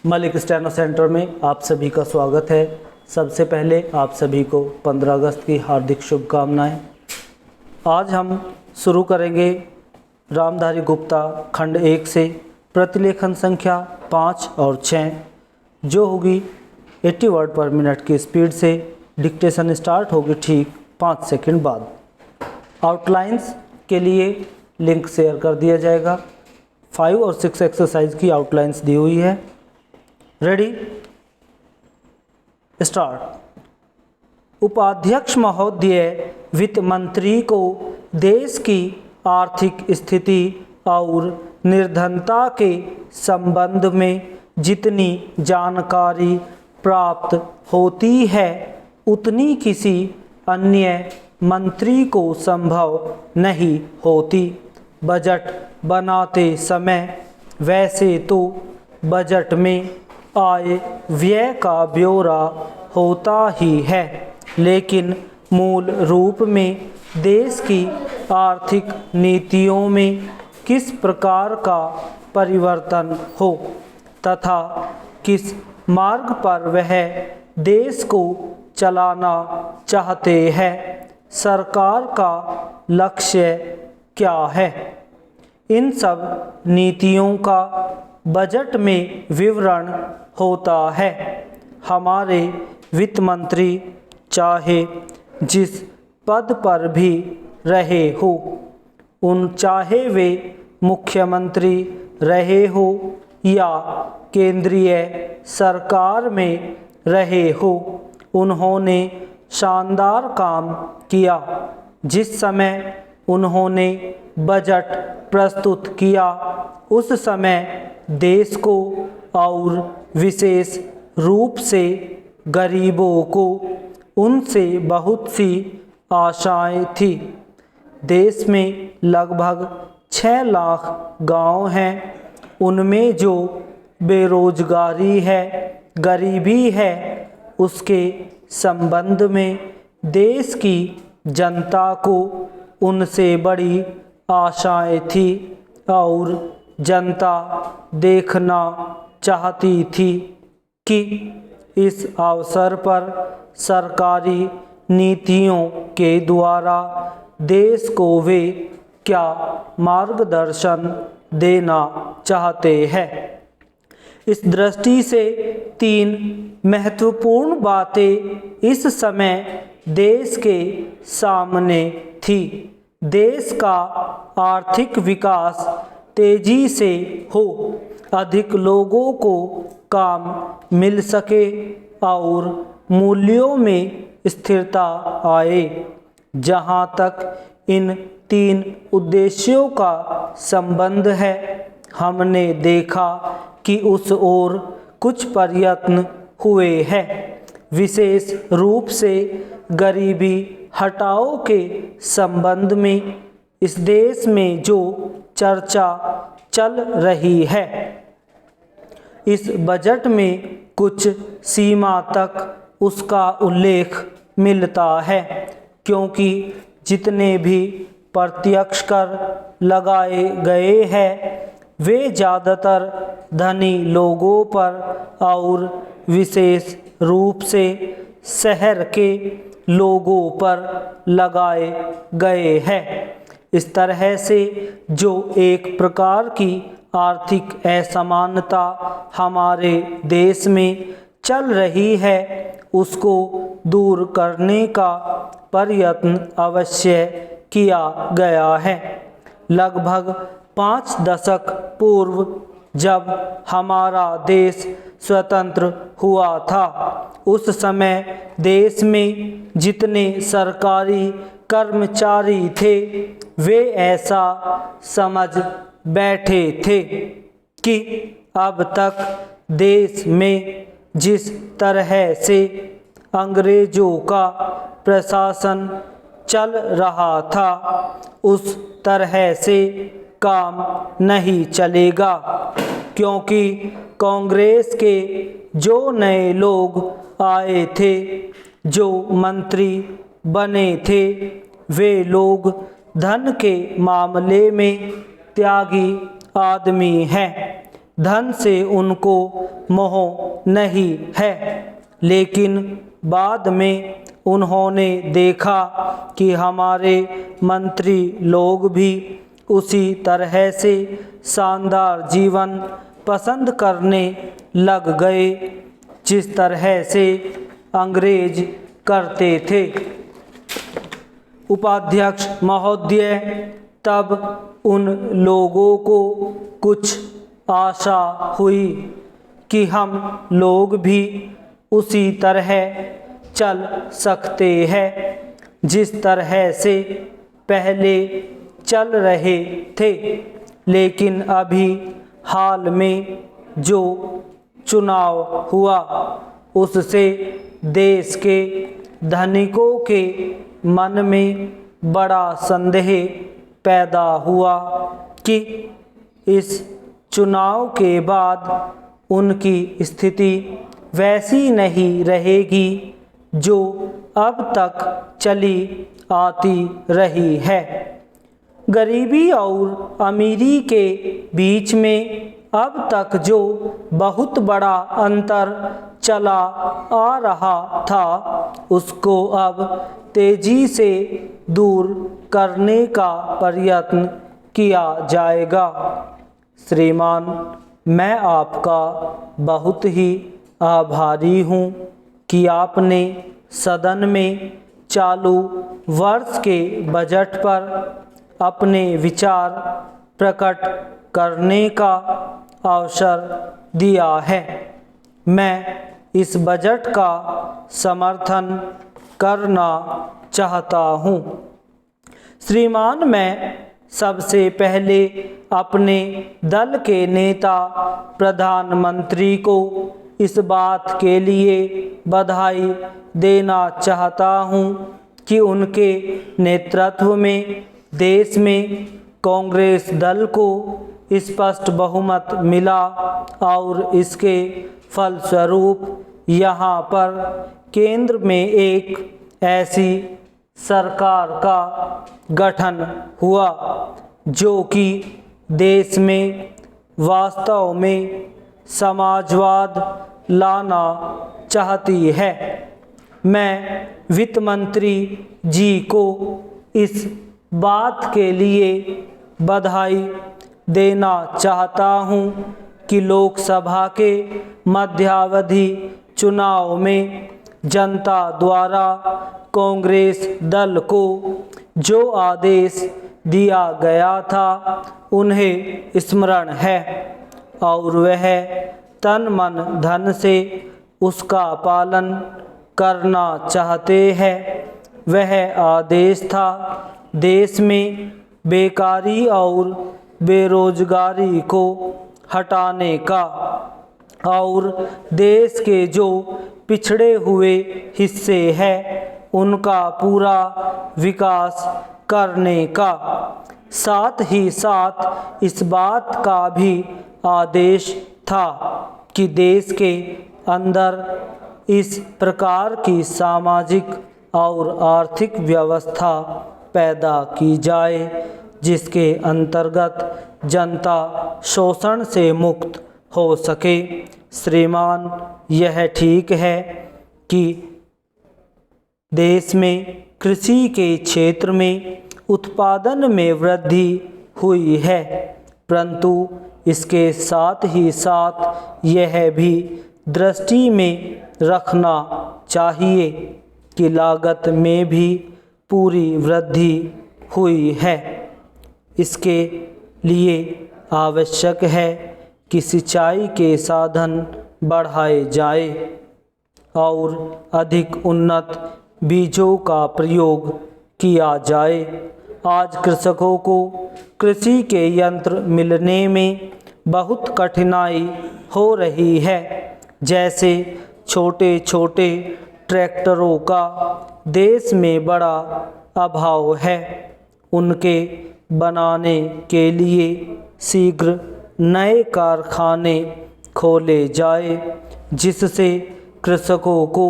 Malik steno centre में आप सभी का स्वागत है। सबसे पहले आप सभी को 15 अगस्त की हार्दिक शुभकामनाएं। आज हम शुरू करेंगे रामधारी गुप्ता खंड 1 से प्रतिलेखन संख्या 5 और 6 जो होगी 80 वर्ड पर मिनट की स्पीड से। डिक्टेशन स्टार्ट होगी ठीक 5 सेकंड बाद। आउटलाइंस के लिए लिंक शेयर कर दिया जाएगा। 5 और 6 एक्सरसाइज की आउटलाइंस दी हुई है। Ready start. उपाध्यक्ष महोदय वित्त मंत्री को देश की आर्थिक स्थिति और निर्धनता के संबंध में जितनी जानकारी प्राप्त होती है उतनी किसी अन्य मंत्री को संभव नहीं होती। बजट बनाते समय वैसे तो बजट में आय व्यय का ब्यौरा होता ही है, लेकिन मूल रूप में देश की आर्थिक नीतियों में किस प्रकार का परिवर्तन हो तथा किस मार्ग पर वह देश को चलाना चाहते हैं, सरकार का लक्ष्य क्या है, इन सब नीतियों का बजट में विवरण होता है। हमारे वित्त मंत्री चाहे जिस पद पर भी रहे हो, चाहे वे मुख्यमंत्री रहे हो या केंद्रीय सरकार में रहे हो, उन्होंने शानदार काम किया। जिस समय उन्होंने बजट प्रस्तुत किया उस समय देश को और विशेष रूप से गरीबों को उनसे बहुत सी आशाएं थी। देश में लगभग 6 लाख गांव हैं। उनमें जो बेरोजगारी है, गरीबी है, उसके संबंध में देश की जनता को उनसे बड़ी आशाएं थी और जनता देखना चाहती थी कि इस अवसर पर सरकारी नीतियों के द्वारा देश को वे क्या मार्गदर्शन देना चाहते हैं। इस दृष्टि से 3 महत्वपूर्ण बातें इस समय देश के सामने थी। देश का आर्थिक विकास तेजी से हो, अधिक लोगों को काम मिल सके और मूल्यों में स्थिरता आए। जहाँ तक इन 3 उद्देश्यों का संबंध है, हमने देखा कि उस ओर कुछ प्रयत्न हुए हैं। विशेष रूप से गरीबी हटाओ के संबंध में इस देश में जो चर्चा चल रही है, इस बजट में कुछ सीमा तक उसका उल्लेख मिलता है, क्योंकि जितने भी प्रत्यक्ष कर लगाए गए हैं वे ज़्यादातर धनी लोगों पर और विशेष रूप से शहर के लोगों पर लगाए गए हैं। इस तरह से जो एक प्रकार की आर्थिक असमानता हमारे देश में चल रही है, उसको दूर करने का प्रयत्न अवश्य किया गया है। लगभग 5 दशक पूर्व जब हमारा देश स्वतंत्र हुआ था, उस समय देश में जितने सरकारी कर्मचारी थे वे ऐसा समझ बैठे थे कि अब तक देश में जिस तरह से अंग्रेजों का प्रशासन चल रहा था उस तरह से काम नहीं चलेगा, क्योंकि कांग्रेस के जो नए लोग आए थे, जो मंत्री बने थे, वे लोग धन के मामले में त्यागी आदमी हैं। धन से उनको मोह नहीं है, लेकिन बाद में उन्होंने देखा कि हमारे मंत्री लोग भी उसी तरह से शानदार जीवन पसंद करने लग गए जिस तरह से अंग्रेज करते थे। उपाध्यक्ष महोदय, तब उन लोगों को कुछ आशा हुई कि हम लोग भी उसी तरह चल सकते हैं जिस तरह से पहले चल रहे थे, लेकिन अभी हाल में जो चुनाव हुआ उससे देश के धनिकों के मन में बड़ा संदेह पैदा हुआ कि इस चुनाव के बाद उनकी स्थिति वैसी नहीं रहेगी जो अब तक चली आती रही है। गरीबी और अमीरी के बीच में अब तक जो बहुत बड़ा अंतर चला आ रहा था उसको अब तेजी से दूर करने का प्रयत्न किया जाएगा। श्रीमान, मैं आपका बहुत ही आभारी हूँ कि आपने सदन में चालू वर्ष के बजट पर अपने विचार प्रकट करने का अवसर दिया है। मैं इस बजट का समर्थन करना चाहता हूँ। श्रीमान, मैं सबसे पहले अपने दल के नेता प्रधानमंत्री को इस बात के लिए बधाई देना चाहता हूँ कि उनके नेतृत्व में देश में कांग्रेस दल को स्पष्ट बहुमत मिला और इसके फलस्वरूप यहाँ पर केंद्र में एक ऐसी सरकार का गठन हुआ जो कि देश में वास्तव में समाजवाद लाना चाहती है। मैं वित्त मंत्री जी को इस बात के लिए बधाई देना चाहता हूँ कि लोकसभा के मध्यावधि चुनाव में जनता द्वारा कांग्रेस दल को जो आदेश दिया गया था उन्हें स्मरण है और वह तन मन धन से उसका पालन करना चाहते हैं। वह आदेश था देश में बेकारी और बेरोजगारी को हटाने का और देश के जो पिछड़े हुए हिस्से हैं उनका पूरा विकास करने का। साथ ही साथ इस बात का भी आदेश था कि देश के अंदर इस प्रकार की सामाजिक और आर्थिक व्यवस्था पैदा की जाए जिसके अंतर्गत जनता शोषण से मुक्त हो सके। श्रीमान, यह ठीक है कि देश में कृषि के क्षेत्र में उत्पादन में वृद्धि हुई है, परंतु इसके साथ ही साथ यह भी दृष्टि में रखना चाहिए कि लागत में भी पूरी वृद्धि हुई है। इसके लिए आवश्यक है कि सिंचाई के साधन बढ़ाए जाए और अधिक उन्नत बीजों का प्रयोग किया जाए। आज कृषकों को कृषि के यंत्र मिलने में बहुत कठिनाई हो रही है। जैसे छोटे छोटे ट्रैक्टरों का देश में बड़ा अभाव है। उनके बनाने के लिए शीघ्र नए कारखाने खोले जाए जिससे कृषकों को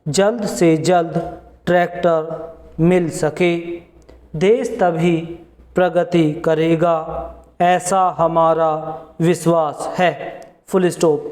जल्द से जल्द ट्रैक्टर मिल सके। देश तभी प्रगति करेगा, ऐसा हमारा विश्वास है। Full stop.